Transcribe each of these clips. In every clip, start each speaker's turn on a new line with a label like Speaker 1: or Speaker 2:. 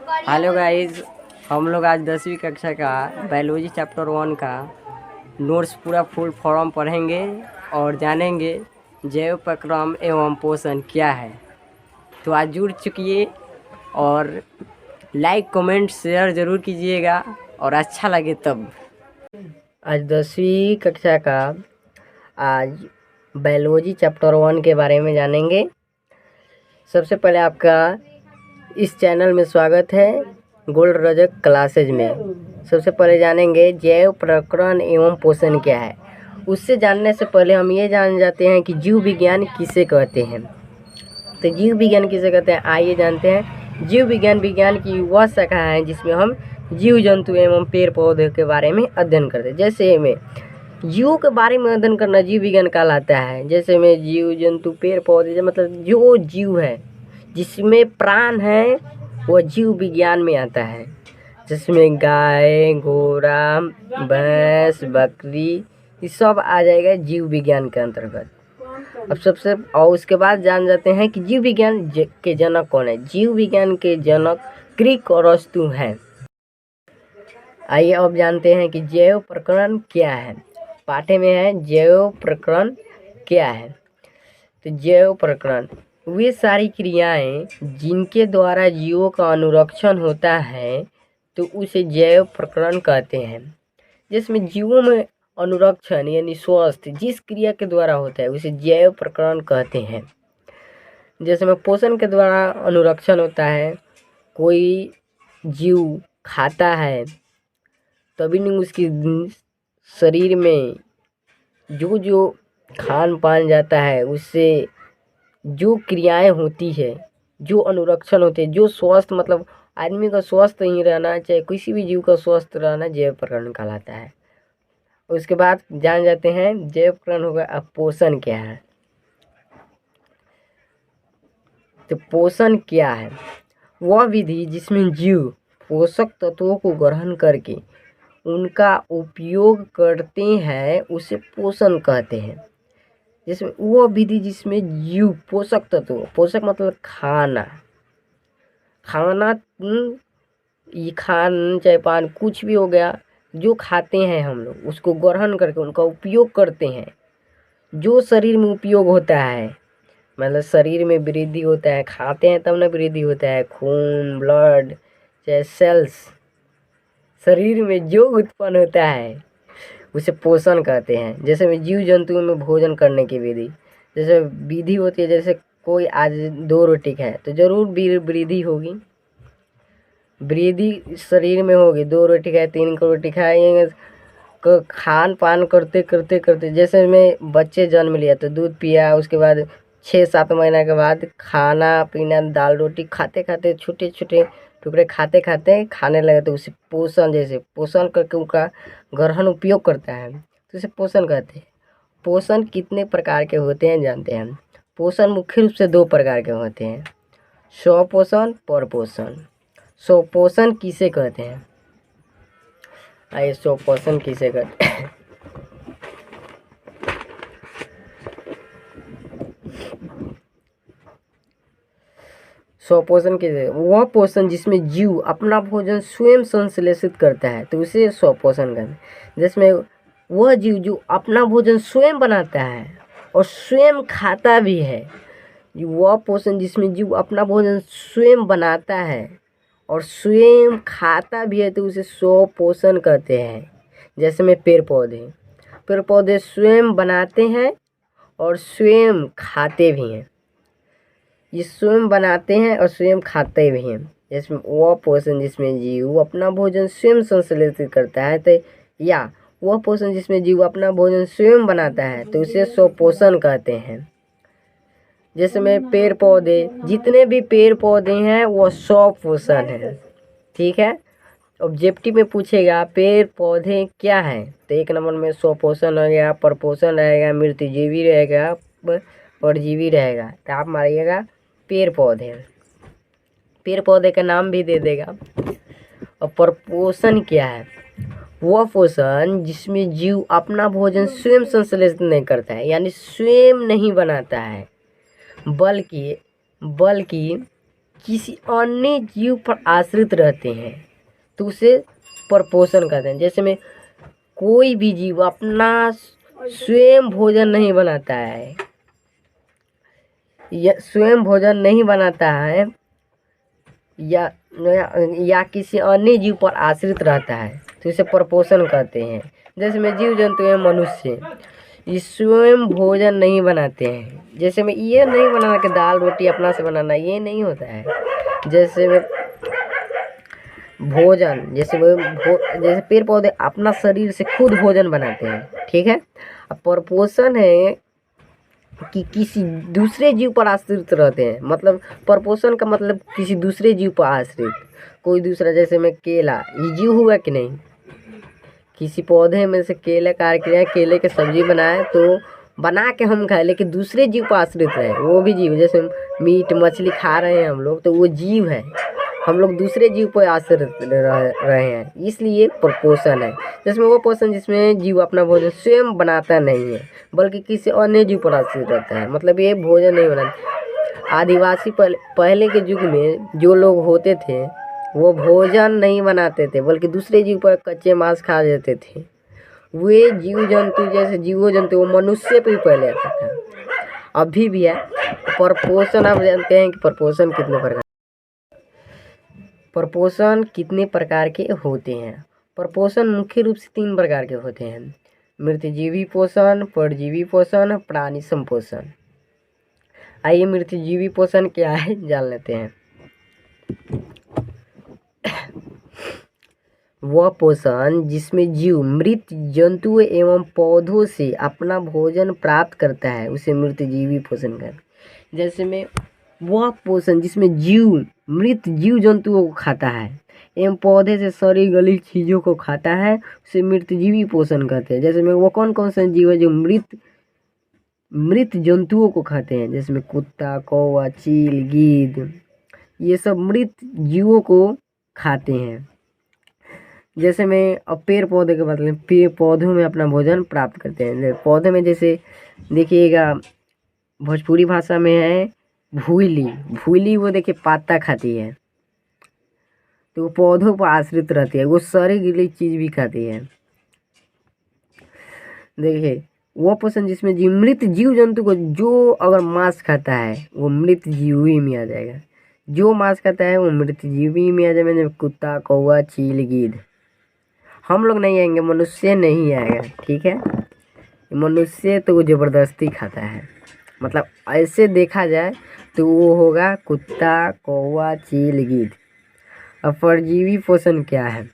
Speaker 1: Hello guys, हम लोग आज 10वीं कक्षा का बायोलॉजी चैप्टर 1 का नोट्स पूरा फुल फॉर्म पढ़ेंगे और जानेंगे जैव प्रक्रम एवं पोषण क्या है। तो आज जुड़ चुकिए और लाइक कमेंट शेयर ज़रूर कीजिएगा और अच्छा लगे तब। आज 10वीं कक्षा का आज बायोलॉजी चैप्टर 1 के बारे में जानेंगे। सबसे पहले आपका इस चैनल में स्वागत है गोल्ड रजक क्लासेज में। सबसे पहले जानेंगे जैव प्रक्रम एवं पोषण क्या है। उससे जानने से पहले हम ये जान जाते हैं कि जीव विज्ञान किसे कहते हैं। तो जीव विज्ञान किसे कहते हैं, आइए जानते हैं। जीव विज्ञान विज्ञान की वह शाखा है जिसमें हम जीव जंतु एवं पेड़ पौधे के बारे में अध्ययन करते हैं। जैसे में जीवों के बारे में अध्ययन करना जीव विज्ञान कहलाता है। जैसे में जीव जंतु पेड़ पौधे मतलब जो जीव है जिसमें प्राण है वह जीव विज्ञान में आता है। जिसमें गाय, घोड़ा, भैंस, बकरी ये सब आ जाएगा जीव विज्ञान के अंतर्गत। अब सबसे और उसके बाद जान जाते हैं कि जीव विज्ञान के जनक कौन है। जीव विज्ञान के जनक ग्रीक और अरस्तु हैं। आइए अब जानते हैं कि जैव प्रक्रम क्या है। पाठ्य में है जैव प्रक्रम क्या है। तो जैव प्रक्रम वे सारी क्रियाएं जिनके द्वारा जीवों का अनुरक्षण होता है तो उसे जैव प्रक्रम कहते हैं। जिसमें जीवों में अनुरक्षण यानी स्वस्थ जिस क्रिया के द्वारा होता है उसे जैव प्रक्रम कहते हैं। जैसे में पोषण के द्वारा अनुरक्षण होता है, कोई जीव खाता है तभी नहीं उसकी शरीर में जो जो खान पान जाता है उससे जो क्रियाएं होती है, जो अनुरक्षण होते हैं, जो स्वस्थ मतलब आदमी का स्वस्थ ही रहना चाहे किसी भी जीव का स्वस्थ रहना जैव प्रक्रम कहलाता है। उसके बाद जान जाते हैं जैव प्रक्रम होगा। अब पोषण क्या है। तो पोषण क्या है, वह विधि जिसमें जीव पोषक तत्वों को ग्रहण करके उनका उपयोग करते हैं उसे पोषण कहते हैं। जिसमें वो विधि जिसमें जीव पोषक तत्व, पोषक मतलब खाना, ये खान चाहे पान कुछ भी हो गया जो खाते हैं हम लोग उसको ग्रहण करके उनका उपयोग करते हैं। जो शरीर में उपयोग होता है मतलब शरीर में वृद्धि होता है, खाते हैं तब ना वृद्धि होता है। खून, ब्लड चाहे सेल्स शरीर में जो उत्पन्न होता है उसे पोषण कहते हैं। जैसे में जीव जंतुओं में भोजन करने की विधि, जैसे विधि होती है। जैसे कोई आज 2 रोटी खाए तो जरूर वृद्धि होगी, वृद्धि शरीर में होगी। 2 रोटी खाए, 3 रोटी खाए, खान पान करते करते करते जैसे में बच्चे जन्म लिया तो दूध पिया, उसके बाद 6-7 महीना के बाद खाना पीना दाल रोटी खाते खाते छोटे छोटे टुकड़े खाते खाते खाने लगे तो उसे पोषण, जैसे पोषण करके उनका ग्रहण उपयोग करता है तो उसे पोषण कहते हैं। पोषण कितने प्रकार के होते हैं जानते हैं। पोषण मुख्य रूप से 2 प्रकार के होते हैं, स्वपोषण, परपोषण। स्वपोषण किसे कहते हैं, आइए स्वपोषण किसे कहते हैं। स्वपोषण किसे, वह पोषण जिसमें जीव अपना भोजन स्वयं संश्लेषित करता है तो उसे स्वपोषण कहते हैं। जिसमें वह जीव जो अपना भोजन स्वयं बनाता है और स्वयं खाता भी है, वह पोषण जिसमें जीव अपना भोजन स्वयं बनाता है और स्वयं खाता भी है तो उसे स्वपोषण कहते हैं। जैसे में पेड़ पौधे स्वयं बनाते हैं और स्वयं खाते भी हैं। ये स्वयं बनाते हैं और स्वयं खाते भी हैं। जिसमें वह पोषण जिसमें जीव अपना भोजन स्वयं संश्लेषित करता है तो, या वह पोषण जिसमें जीव अपना भोजन स्वयं बनाता है तो उसे स्वपोषण कहते हैं। जैसे में पेड़ पौधे, जितने भी पेड़ पौधे हैं वह स्वपोषण है। ठीक है, ऑब्जेक्टिव में पूछेगा पेड़ पौधे क्या है तो 1 नंबर में स्वपोषण रहेगा, परपोषण रहेगा, मृतजीवी रहेगा, परजीवी रहेगा। तो आप मारिएगा पेड़ पौधे, पेड़ पौधे का नाम भी दे देगा। और परपोषण क्या है, वह पोषण जिसमें जीव अपना भोजन स्वयं संश्लेषित नहीं करता है यानी स्वयं नहीं बनाता है बल्कि किसी अन्य जीव पर आश्रित रहते हैं तो उसे परपोषण कहते हैं। जैसे में कोई भी जीव अपना स्वयं भोजन नहीं बनाता है या स्वयं भोजन नहीं बनाता है या किसी अन्य जीव पर आश्रित रहता है तो इसे परपोषण कहते हैं। जैसे में जीव जंतु है मनुष्य, ये स्वयं भोजन नहीं बनाते हैं। जैसे में ये नहीं बनाना कि दाल रोटी अपना से बनाना, ये नहीं होता है। जैसे में भोजन, जैसे पेड़ पौधे अपना शरीर से खुद भोजन बनाते हैं, ठीक है। अब परपोषण है कि किसी दूसरे जीव पर आश्रित रहते हैं। मतलब परपोषण का मतलब किसी दूसरे जीव पर आश्रित, कोई दूसरा। जैसे में केला, ये जीव हुआ कि नहीं? किसी पौधे में से केले काट के केले की सब्जी बनाए तो बना के हम खाए, लेकिन दूसरे जीव पर आश्रित रहे, वो भी जीव। जैसे मीट मछली खा रहे हैं हम लोग तो वो जीव है, हम लोग दूसरे जीव पर आश्रित रहे हैं, इसलिए परपोषण है। जिसमें वो पोषण जिसमें जीव अपना भोजन स्वयं बनाता नहीं है बल्कि किसी अन्य जीव पर आश्रित रहता है। मतलब ये भोजन नहीं बनाता। आदिवासी पहले के युग में जो लोग होते थे वो भोजन नहीं बनाते थे बल्कि दूसरे जीव पर कच्चे मांस खा जाते थे। वे जीव जंतु जैसे जीवो जंतु वो मनुष्य पे भी पहले आता था, अभी भी है। परपोषण आप जानते हैं कि परपोषण कितने प्रकार के होते हैं? परपोषण मुख्य रूप से 3 प्रकार के होते हैं: मृतजीवी पोषण, परजीवी पोषण, प्राणी संपोषण। आइए मृतजीवी पोषण क्या है जान लेते हैं। वह पोषण जिसमें जीव मृत जंतुओं एवं पौधों से अपना भोजन प्राप्त करता है उसे मृतजीवी पोषण कहते हैं। जैसे में वह पोषण जिसमें जीव मृत जीव जंतुओं को खाता है एवं पौधे से सड़ी गली चीज़ों को खाता है उसे मृतजीवी पोषण कहते हैं। जैसे में वो कौन कौन से जीव है जो मृत जंतुओं को खाते हैं? जैसे में कुत्ता, कौवा, चील, गीद, ये सब मृत जीवों को खाते हैं। जैसे में अब पेड़ पौधे के मतलब पेड़ पौधों में अपना भोजन प्राप्त करते हैं। पौधे में जैसे देखिएगा भोजपुरी भाषा में है भूली, वो देखिए पत्ता खाती है तो वो पौधों पर आश्रित रहती है, वो सारी गिली चीज़ भी खाती है। देखिए वो पोषण जिसमें मृत जीव जंतु को जो अगर मांस खाता है वो मृत जीव ही में आ जाएगा, जो मांस खाता है वो मृत जीव ही में आ जाएगा। जब कुत्ता, कौवा, चील, गीद, हम लोग नहीं आएंगे, मनुष्य नहीं आएगा, ठीक है। मनुष्य तो वो ज़बरदस्ती खाता है, मतलब ऐसे देखा जाए तो वो होगा कुत्ता, कौवा, चील, गीद। अब परजीवी पोषण क्या है?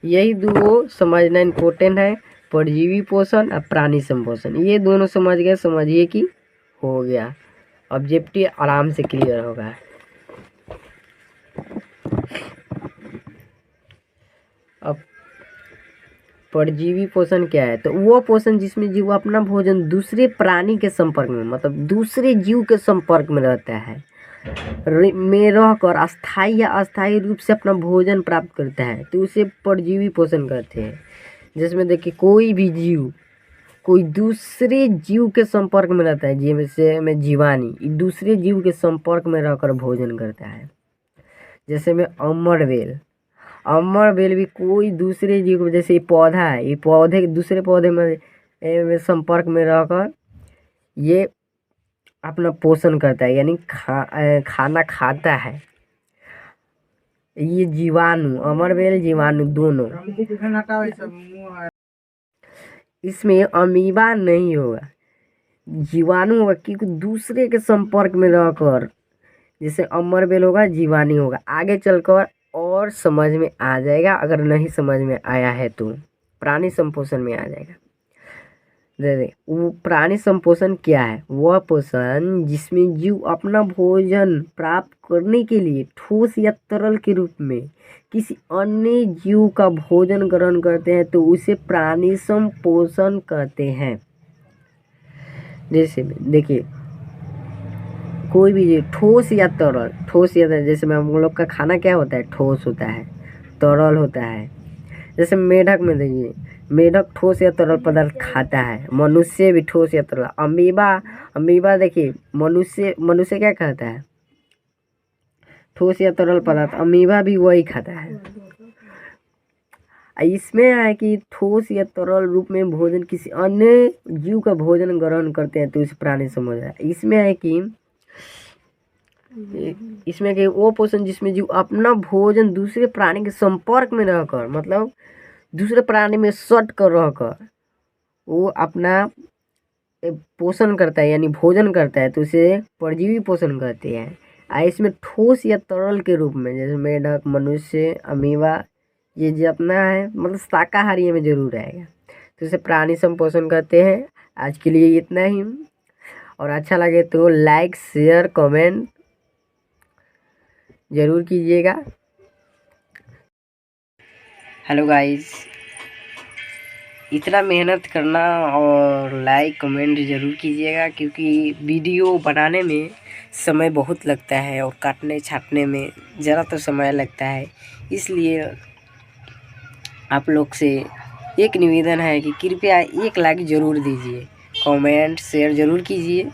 Speaker 1: यही दो समझना इम्पोर्टेंट है, परजीवी पोषण और प्राणी संपोषण। ये दोनों समझ गए, समझिए कि हो गया, ऑब्जेक्टिव आराम से क्लियर होगा। अब परजीवी पोषण क्या है? तो वो पोषण जिसमें जीव अपना भोजन दूसरे प्राणी के संपर्क में, मतलब दूसरे जीव के संपर्क में रहता है, में रहकर अस्थायी या अस्थायी रूप से अपना भोजन प्राप्त करता है तो उसे परजीवी पोषण कहते हैं। जिसमें देखिए कोई भी जीव कोई दूसरे जीव के संपर्क में रहता है, जैसे में जीवानी दूसरे जीव के संपर्क में रहकर भोजन करता है। जैसे में अमरबेल भी कोई दूसरे जीव, जैसे ये पौधा है, ये पौधे दूसरे पौधे में संपर्क में रहकर ये अपना पोषण करता है, यानी खाना खाता है। ये जीवाणु, अमरबेल जीवाणु दोनों, इसमें अमीबा नहीं होगा, जीवाणु होगा, क्योंकि दूसरे के संपर्क में रहकर, जैसे अमरबेल होगा जीवाणु होगा। आगे चलकर और समझ में आ जाएगा, अगर नहीं समझ में आया है तो प्राणी संपोषण में आ जाएगा। वो प्राणी संपोषण क्या है? वह पोषण जिसमें जीव अपना भोजन प्राप्त करने के लिए ठोस या तरल के रूप में किसी अन्य जीव का भोजन ग्रहण करते हैं तो उसे प्राणी संपोषण कहते हैं। जैसे देखिए कोई भी ठोस या तरल, जैसे में हम लोग का खाना क्या होता है? ठोस होता है, तरल होता है। जैसे मेढक में देखिए, मेढक ठोस या तरल पदार्थ खाता है, मनुष्य भी ठोस या तरल। अमीबा देखिए मनुष्य क्या खाता है?
Speaker 2: ठोस या तरल पदार्थ, अमीबा भी वही खाता है। इसमें है कि ठोस या तरल रूप में भोजन किसी अन्य जीव का भोजन ग्रहण करते हैं तो इसे प्राणी समझ है। इसमें कि वो पोषण जिसमें जीव अपना भोजन दूसरे प्राणी के संपर्क में रहकर, मतलब दूसरे प्राणी में सट कर रहकर वो अपना पोषण करता है यानी भोजन करता है, तो उसे परजीवी पोषण कहते हैं। इसमें ठोस या तरल के रूप में जैसे मेढक, मनुष्य, अमीबा, ये जितना है मतलब शाकाहारी में जरूर आएगा, तो इसे प्राणी संपोषण कहते हैं। आज के लिए इतना ही, और अच्छा लगे तो लाइक, शेयर, कमेंट जरूर कीजिएगा।
Speaker 1: हेलो गाइस, इतना मेहनत करना और लाइक कमेंट ज़रूर कीजिएगा, क्योंकि वीडियो बनाने में समय बहुत लगता है और काटने छाटने में ज़रा तो समय लगता है। इसलिए आप लोग से एक निवेदन है कि कृपया एक लाइक ज़रूर दीजिए, कमेंट शेयर ज़रूर कीजिए।